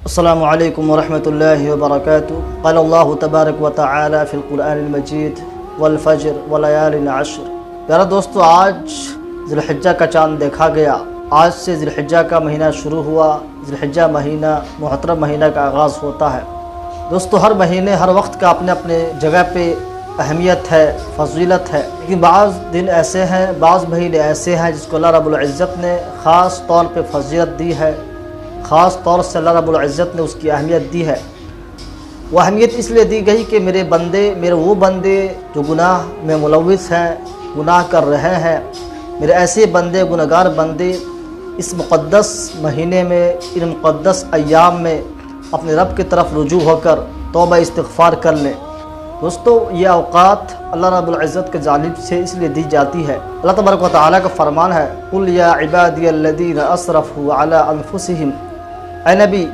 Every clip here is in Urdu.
السلام علیکم ورحمۃ اللہ وبرکاتہ۔ قال اللہ تبارک و تعالی فی القرآن المجید والفجر ولیال عشر۔ پیارا دوستو، آج ذی الحجہ کا چاند دیکھا گیا۔ آج سے ذی الحجہ کا مہینہ شروع ہوا۔ ذی الحجہ مہینہ محترم مہینہ کا آغاز ہوتا ہے۔ دوستو، ہر مہینے ہر وقت کا اپنے اپنے جگہ پہ اہمیت ہے، فضیلت ہے، لیکن بعض دن ایسے ہیں، بعض مہینے ایسے ہیں جس کو اللہ رب العزت نے خاص طور پہ فضیلت دی ہے، خاص طور سے اللہ رب العزت نے اس کی اہمیت دی ہے۔ وہ اہمیت اس لیے دی گئی کہ میرے وہ بندے جو گناہ میں ملوث ہیں، گناہ کر رہے ہیں، میرے ایسے بندے، گنہگار بندے اس مقدس مہینے میں، ان مقدس ایام میں اپنے رب کی طرف رجوع ہو کر توبہ استغفار کر لیں۔ دوستو، یہ اوقات اللہ رب العزت کے جانب سے اس لیے دی جاتی ہے۔ اللہ تبارک و تعالیٰ کا فرمان ہے، قُلْ يَا عِبَادِيَ الَّذِينَ أَسْرَفُوا عَلَىٰ أَنفُسِهِمْ۔ اے نبی،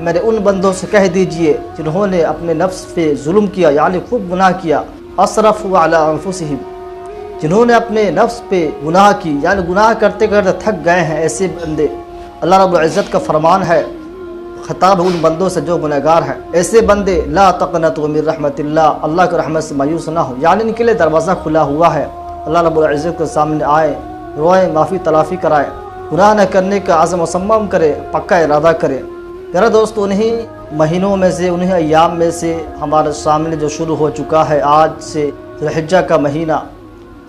میرے ان بندوں سے کہہ دیجئے جنہوں نے اپنے نفس پہ ظلم کیا، یعنی خوب گناہ کیا، أَسْرَفُوا عَلَىٰ أَنفُسِهِمْ، جنہوں نے اپنے نفس پہ گناہ کی، یعنی گناہ کرتے کرتے تھک گئے ہیں، ایسے بندے۔ اللہ رب العزت کا فرمان ہے، خطاب ان بندوں سے جو گنہگار ہیں، ایسے بندے لا تقنطوا من رحمت اللہ، اللہ کی رحمت سے مایوس نہ ہو، یعنی ان کے لیے دروازہ کھلا ہوا ہے، اللہ رب العزت کے سامنے آئے، روئیں، معافی تلافی کرائے، گناہ نہ کرنے کا عزم و صمم کرے، پکا ارادہ کرے۔ میرا دوست، انہی مہینوں میں سے، انہی ایام میں سے ہمارے سامنے جو شروع ہو چکا ہے آج سے ذی الحجہ کا مہینہ۔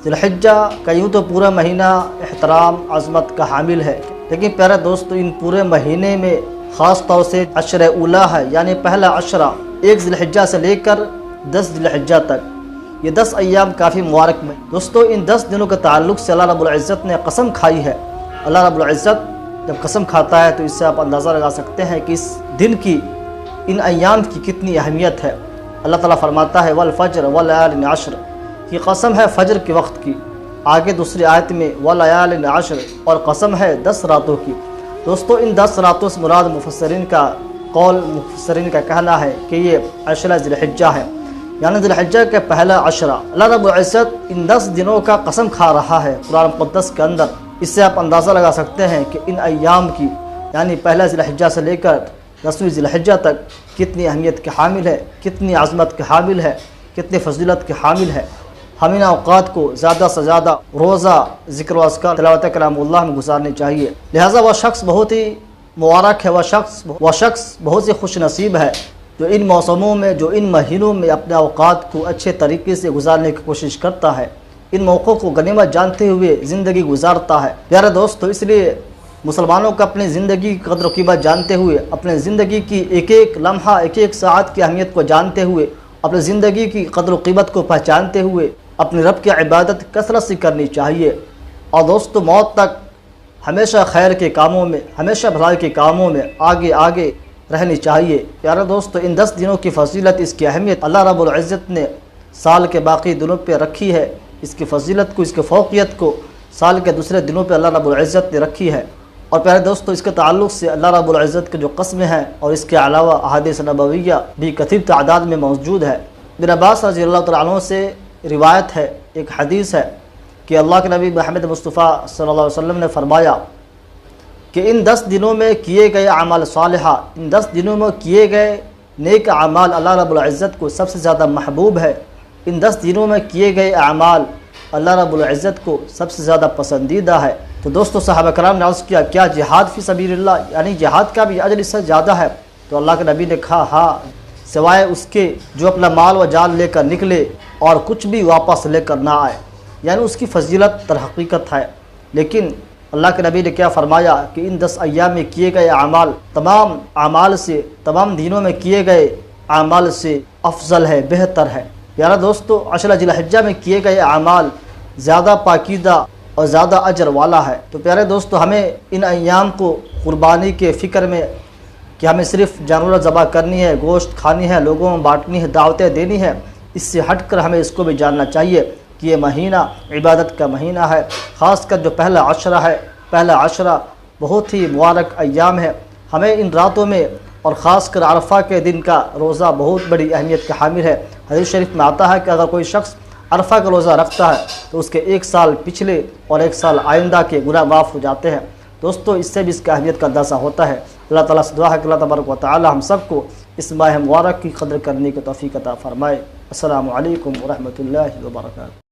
ذی الحجہ کا یوں تو پورا مہینہ احترام، عظمت کا حامل ہے، لیکن پیارا دوست، ان پورے مہینے میں خاص طور سے عشر اولا ہے، یعنی پہلا عشرہ، 1 ذی الحجہ سے لے کر 10 ذی الحجہ تک، یہ 10 ایام کافی مبارک میں۔ دوستو، ان 10 دنوں کے تعلق سے اللہ رب العزت نے قسم کھائی ہے۔ اللہ رب العزت جب قسم کھاتا ہے تو اس سے آپ اندازہ لگا سکتے ہیں کہ اس دن کی، ان ایام کی کتنی اہمیت ہے۔ اللہ تعالیٰ فرماتا ہے، والفجر ولیال عشر، یہ قسم ہے فجر کے وقت کی۔ آگے دوسری آیت میں ولیال عشر، اور قسم ہے 10 راتوں کی۔ دوستو، ان 10 راتوں سے مراد مفسرین کا کہنا ہے کہ یہ عشرہ ذی الحجہ ہے، یعنی ذی الحجہ کے پہلا عشرہ۔ اللہ رب العزت ان 10 دنوں کا قسم کھا رہا ہے قرآن مقدس کے اندر۔ اس سے آپ اندازہ لگا سکتے ہیں کہ ان ایام کی، یعنی پہلا ذی الحجہ سے لے کر 10ویں ذی الحجہ تک کتنی اہمیت کے حامل ہے، کتنی عظمت کے حامل ہے، کتنی فضیلت کے حامل ہے۔ ہم ان اوقات کو زیادہ سے زیادہ روزہ ذکر و اذکار، تلاوت کلام اللہ میں گزارنے چاہیے۔ لہٰذا وہ شخص بہت ہی مبارک ہے، وہ شخص بہت ہی خوش نصیب ہے جو ان موسموں میں، جو ان مہینوں میں اپنے اوقات کو اچھے طریقے سے گزارنے کی کوشش کرتا ہے، ان موقعوں کو غنیمت جانتے ہوئے زندگی گزارتا ہے۔ پیارے دوستو، اس لیے مسلمانوں کو اپنی زندگی کی قدر و قیمت جانتے ہوئے، اپنے زندگی کی ایک ایک لمحہ، ایک ایک ساعت کی اہمیت کو جانتے ہوئے، اپنی زندگی کی قدر و قیمت کو پہچانتے ہوئے اپنے رب کی عبادت کثرت سے کرنی چاہیے۔ اور دوستو، موت تک ہمیشہ خیر کے کاموں میں، ہمیشہ بھلائی کے کاموں میں آگے رہنی چاہیے۔ پیارے دوستو، ان 10 دنوں کی فضیلت، اس کی اہمیت اللہ رب العزت نے سال کے باقی دنوں پہ رکھی ہے۔ اس کی فضیلت کو، اس کی فوقیت کو سال کے دوسرے دنوں پہ اللہ رب العزت نے رکھی ہے۔ اور پیارے دوستو، اس کے تعلق سے اللہ رب العزت کے جو قسمیں ہیں، اور اس کے علاوہ احادیث نبویہ بھی کثیر تعداد میں موجود ہے۔ ابن عباس رضی اللہ تعالیٰ عنہ سے روایت ہے، ایک حدیث ہے کہ اللہ کے نبی محمد مصطفیٰ صلی اللہ علیہ وسلم نے فرمایا کہ ان 10 دنوں میں کیے گئے اعمال صالحہ، ان 10 دنوں میں کیے گئے نیک اعمال اللہ رب العزت کو سب سے زیادہ محبوب ہے۔ ان 10 دنوں میں کیے گئے اعمال اللہ رب العزت کو سب سے زیادہ پسندیدہ ہے۔ تو دوستو، صحابہ کرام نے عرض کیا، کیا جہاد فی سبیل اللہ، یعنی جہاد کا بھی اجر اس سے زیادہ ہے؟ تو اللہ کے نبی نے کہا، ہاں، سوائے اس کے جو اپنا مال و جان لے کر نکلے اور کچھ بھی واپس لے کر نہ آئے، یعنی اس کی فضیلت در حقیقت ہے۔ لیکن اللہ کے نبی نے کیا فرمایا کہ ان 10 ایام میں کیے گئے اعمال تمام اعمال سے، تمام دنوں میں کیے گئے اعمال سے افضل ہے، بہتر ہے۔ پیارا دوستو، عشرہ ذی الحجہ میں کیے گئے اعمال زیادہ پاکیزہ اور زیادہ اجر والا ہے۔ تو پیارے دوستو، ہمیں ان ایام کو قربانی کے فکر میں، کہ ہمیں صرف جانور ذبح کرنی ہے، گوشت کھانی ہے، لوگوں میں بانٹنی ہے، دعوتیں دینی ہے، اس سے ہٹ کر ہمیں اس کو بھی جاننا چاہیے کہ یہ مہینہ عبادت کا مہینہ ہے۔ خاص کر جو پہلا عشرہ ہے، پہلا عشرہ بہت ہی مبارک ایام ہے۔ ہمیں ان راتوں میں، اور خاص کر عرفہ کے دن کا روزہ بہت بڑی اہمیت کا حامل ہے۔ حدیث شریف میں آتا ہے کہ اگر کوئی شخص عرفہ کا روزہ رکھتا ہے تو اس کے 1 سال پچھلے اور 1 سال آئندہ کے گناہ معاف ہو جاتے ہیں۔ دوستو، اس سے بھی اس کی اہمیت کا اندازہ ہوتا ہے۔ اللہ تعالیٰ سے دعا ہے کہ اللہ تبارک و تعالی ہم سب کو اس ماہ مبارک کی قدر کرنے کی توفیق عطا فرمائے۔ السلام علیکم ورحمۃ اللہ وبرکاتہ۔